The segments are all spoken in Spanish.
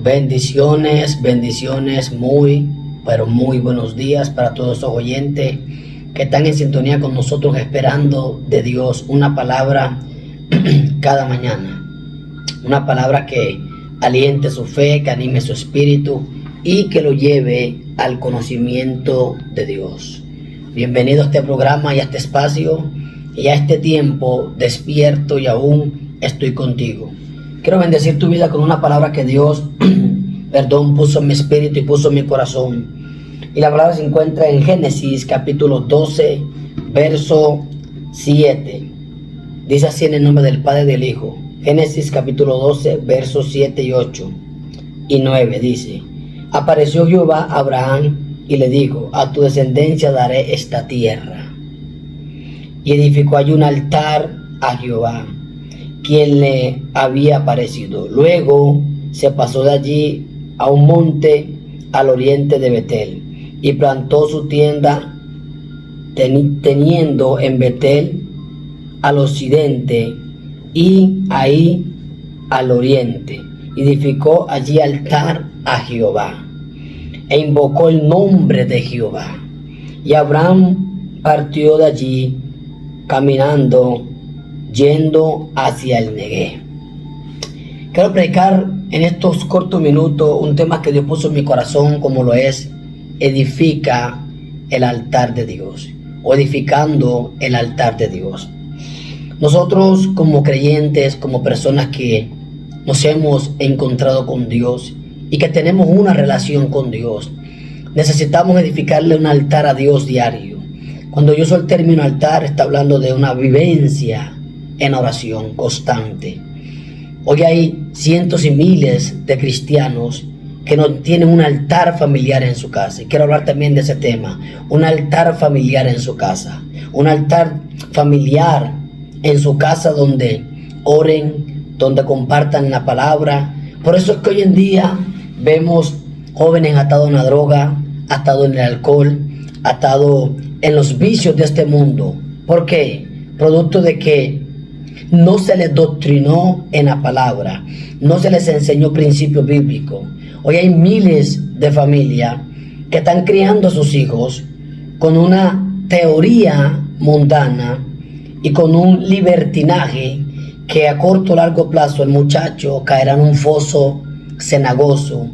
Bendiciones, bendiciones, pero muy buenos días para todos los oyentes que están en sintonía con nosotros esperando de Dios una palabra cada mañana. Una palabra que aliente su fe, que anime su espíritu y que lo lleve al conocimiento de Dios. Bienvenido a este programa y a este espacio y a este tiempo despierto y aún estoy contigo. Quiero bendecir tu vida con una palabra que Dios, puso en mi espíritu y puso en mi corazón. Y la palabra se encuentra en Génesis capítulo 12, verso 7. Dice así en el nombre del Padre y del Hijo. Génesis capítulo 12, versos 7 y 8 y 9 dice: Apareció Jehová a Abraham y le dijo: a tu descendencia daré esta tierra. Y edificó allí un altar a Jehová, quien le había aparecido. Luego se pasó de allí a un monte al oriente de Betel y plantó su tienda teniendo en Betel al occidente y ahí al oriente. Edificó allí altar a Jehová e invocó el nombre de Jehová. Y Abraham partió de allí caminando, yendo hacia el Neguev. Quiero predicar en estos cortos minutos un tema que Dios puso en mi corazón, como lo es: edifica el altar de Dios, o edificando el altar de Dios. Nosotros como creyentes, como personas que nos hemos encontrado con Dios y que tenemos una relación con Dios, necesitamos edificarle un altar a Dios diario. Cuando yo uso el término altar, está hablando de una vivencia en oración constante. Hoy hay cientos y miles de cristianos que no tienen un altar familiar en su casa. Y quiero hablar también de ese tema, un altar familiar en su casa. Un altar familiar en su casa donde oren, donde compartan la palabra. Por eso es que hoy en día vemos jóvenes atados a la droga, atados en el alcohol, atados en los vicios de este mundo. ¿Por qué? Producto de que no se les doctrinó en la palabra, no se les enseñó principios bíblicos. Hoy hay miles de familias que están criando a sus hijos con una teoría mundana y con un libertinaje que a corto o largo plazo el muchacho caerá en un foso cenagoso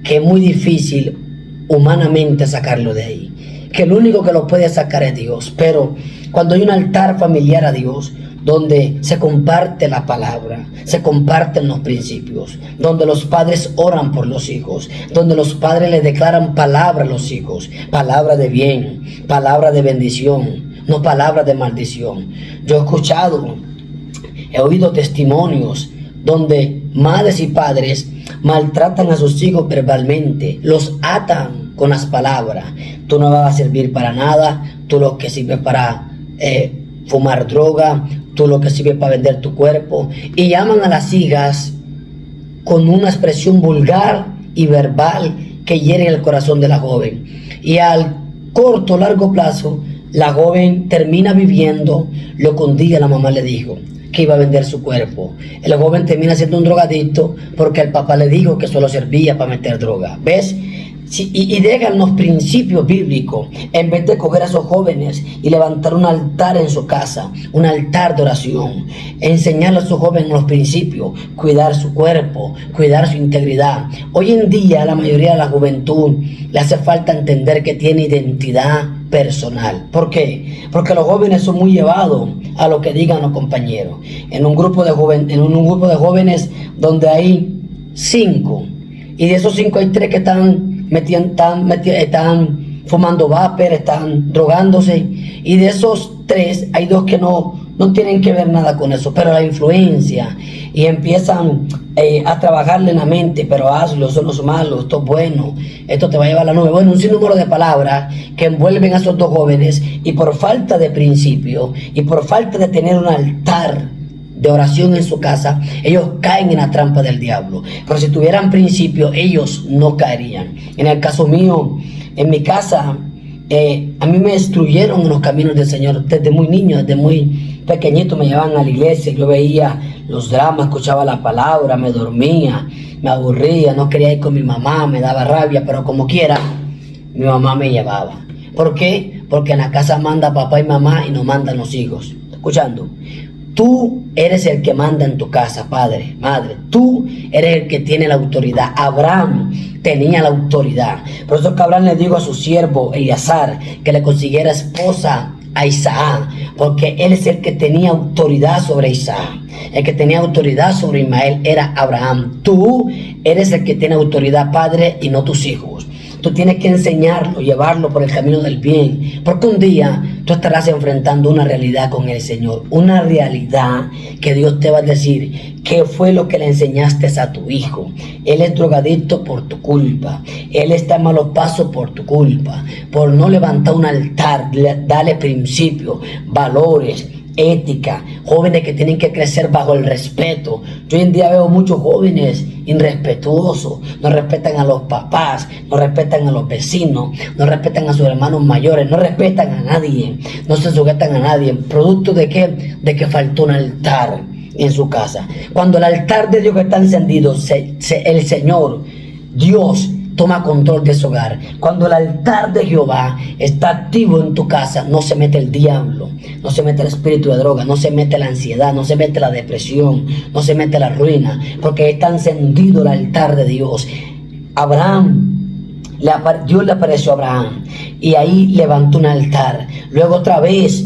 que es muy difícil humanamente sacarlo de ahí, que el único que lo puede sacar es Dios. Pero cuando hay un altar familiar a Dios, donde se comparte la palabra, se comparten los principios, donde los padres oran por los hijos, donde los padres le declaran palabra a los hijos, palabra de bien, palabra de bendición, no palabra de maldición. Yo he oído testimonios donde madres y padres maltratan a sus hijos verbalmente, los atan con las palabras. Tú no vas a servir para nada, tú lo que sirve para fumar droga, tú lo que sirve para vender tu cuerpo, y llaman a las hijas con una expresión vulgar y verbal que hiere el corazón de la joven. Y al corto o largo plazo, la joven termina viviendo lo que un día la mamá le dijo, que iba a vender su cuerpo. El joven termina siendo un drogadicto porque el papá le dijo que solo servía para meter droga. ¿Ves? Y dejan los principios bíblicos en vez de coger a esos jóvenes y levantar un altar en su casa, un altar de oración, enseñarle a sus jóvenes los principios, cuidar su cuerpo, cuidar su integridad. Hoy en día a la mayoría de la juventud le hace falta entender que tiene identidad personal. ¿Por qué? Porque los jóvenes son muy llevados a lo que digan los compañeros. En un grupo de jóvenes donde hay 5, y de esos 5 hay 3 que están fumando vapor, están drogándose, y de esos 3 hay 2 que no tienen que ver nada con eso, pero la influencia, y empiezan a trabajarle en la mente: pero hazlo, eso no es malo, esto es bueno, esto te va a llevar a la nube. Bueno, un sinnúmero de palabras que envuelven a esos 2 jóvenes, y por falta de principio y por falta de tener un altar de oración en su casa, ellos caen en la trampa del diablo. Pero si tuvieran principio, ellos no caerían. En el caso mío, en mi casa, a mí me instruyeron en los caminos del Señor desde muy niño, desde muy pequeñito me llevaban a la iglesia, yo veía los dramas, escuchaba la palabra, me dormía, me aburría, no quería ir con mi mamá, me daba rabia, pero como quiera, mi mamá me llevaba. ¿Por qué? Porque en la casa manda papá y mamá y no mandan los hijos. ¿Está escuchando? Tú eres el que manda en tu casa, padre, madre. Tú eres el que tiene la autoridad. Abraham tenía la autoridad. Por eso que Abraham le dijo a su siervo Eliezer que le consiguiera esposa a Isaac, porque él es el que tenía autoridad sobre Isaac. El que tenía autoridad sobre Ismael era Abraham. Tú eres el que tiene autoridad, padre, y no tus hijos. Tú tienes que enseñarlo, llevarlo por el camino del bien, porque un día tú estarás enfrentando una realidad con el Señor, una realidad que Dios te va a decir: ¿qué fue lo que le enseñaste a tu hijo? Él es drogadicto por tu culpa, él está en malos pasos por tu culpa, por no levantar un altar, darle principios, valores, ética, jóvenes que tienen que crecer bajo el respeto. Yo hoy en día veo muchos jóvenes irrespetuosos, no respetan a los papás, no respetan a los vecinos, no respetan a sus hermanos mayores, no respetan a nadie, no se sujetan a nadie. ¿Producto de qué? De que faltó un altar en su casa. Cuando el altar de Dios está encendido, el Señor, Dios, toma control de su hogar. Cuando el altar de Jehová está activo en tu casa, no se mete el diablo, no se mete el espíritu de droga, no se mete la ansiedad, no se mete la depresión, no se mete la ruina, porque está encendido el altar de Dios. Dios le apareció a Abraham y ahí levantó un altar. Luego otra vez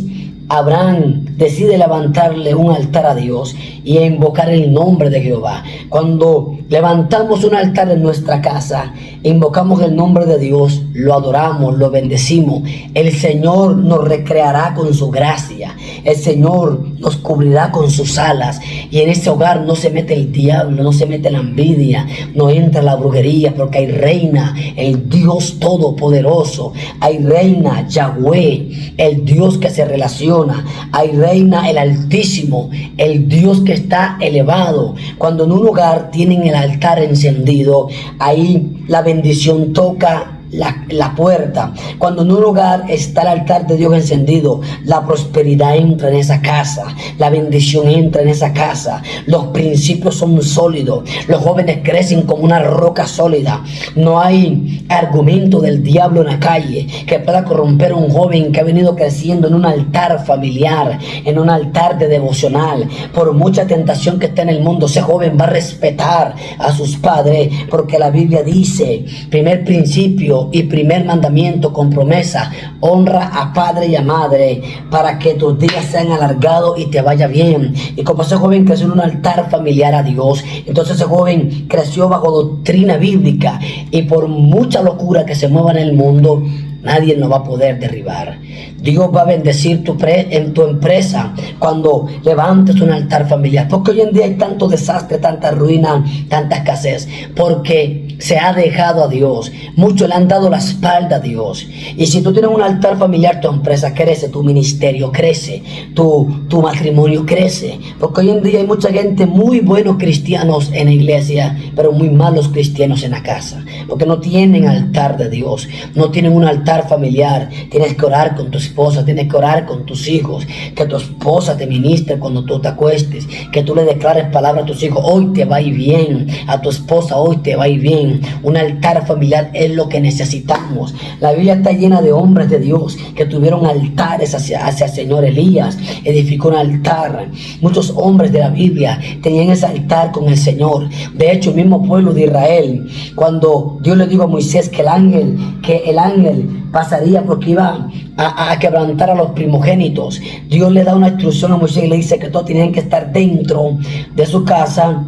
Abraham decide levantarle un altar a Dios y invocar el nombre de Jehová. Cuando levantamos un altar en nuestra casa, invocamos el nombre de Dios, lo adoramos, lo bendecimos, el Señor nos recreará con su gracia, el Señor nos cubrirá con sus alas, y en ese hogar no se mete el diablo, no se mete la envidia, no entra la brujería, porque ahí reina el Dios Todopoderoso, ahí reina Yahweh, el Dios que se relaciona, ahí reina el Altísimo, el Dios que está elevado. Cuando en un hogar tienen el altar encendido, ahí la bendición toca la puerta. Cuando en un hogar está el altar de Dios encendido, la prosperidad entra en esa casa, la bendición entra en esa casa, los principios son sólidos, los jóvenes crecen como una roca sólida. No hay argumento del diablo en la calle que pueda corromper a un joven que ha venido creciendo en un altar familiar, en un altar de devocional. Por mucha tentación que esté en el mundo, ese joven va a respetar a sus padres, porque la Biblia dice, primer principio y primer mandamiento con promesa: honra a padre y a madre para que tus días sean alargados y te vaya bien. Y como ese joven creció en un altar familiar a Dios, entonces ese joven creció bajo doctrina bíblica, y por mucha locura que se mueva en el mundo, nadie nos va a poder derribar. Dios va a bendecir en tu empresa cuando levantes un altar familiar. Porque hoy en día hay tanto desastre, tanta ruina, tanta escasez, porque se ha dejado a Dios. Muchos le han dado la espalda a Dios. Y si tú tienes un altar familiar, tu empresa crece, tu ministerio crece, tu matrimonio crece. Porque hoy en día hay mucha gente, muy buenos cristianos en la iglesia, pero muy malos cristianos en la casa, porque no tienen altar de Dios, no tienen un altar familiar. Tienes que orar con tu esposa, tienes que orar con tus hijos, que tu esposa te ministre cuando tú te acuestes, que tú le declares palabra a tus hijos: hoy te va a ir bien, a tu esposa: hoy te va a ir bien. Un altar familiar es lo que necesitamos. La Biblia está llena de hombres de Dios que tuvieron altares hacia el Señor. Elías edificó un altar. Muchos hombres de la Biblia tenían ese altar con el Señor. De hecho, el mismo pueblo de Israel, cuando Dios le dijo a Moisés que el ángel pasaría porque iba a quebrantar a los primogénitos, Dios le da una instrucción a Moisés y le dice que todos tenían que estar dentro de su casa,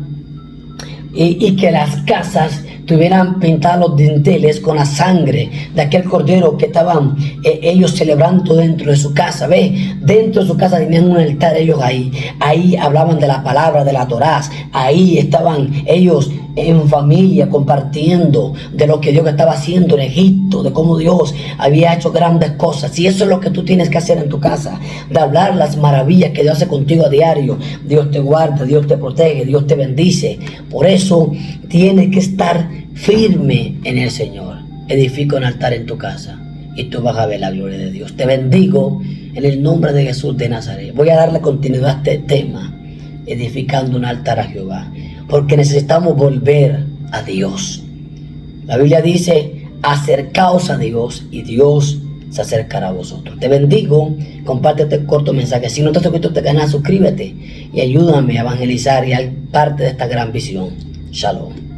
y que las casas tuvieran pintados los dinteles con la sangre de aquel cordero que estaban ellos celebrando dentro de su casa. Ve, dentro de su casa tenían un altar ellos ahí hablaban de la palabra, de la Torá, ahí estaban ellos en familia compartiendo de lo que Dios estaba haciendo en Egipto, de cómo Dios había hecho grandes cosas. Y eso es lo que tú tienes que hacer en tu casa, de hablar las maravillas que Dios hace contigo a diario. Dios te guarda, Dios te protege, Dios te bendice. Por eso tienes que estar firme en el Señor. Edifica un altar en tu casa y tú vas a ver la gloria de Dios. Te bendigo en el nombre de Jesús de Nazaret. Voy a darle continuidad a este tema, edificando un altar a Jehová, porque necesitamos volver a Dios. La Biblia dice, acercaos a Dios y Dios se acercará a vosotros. Te bendigo, comparte este corto mensaje. Si no te has suscrito a este canal, suscríbete y ayúdame a evangelizar y a parte de esta gran visión. Shalom.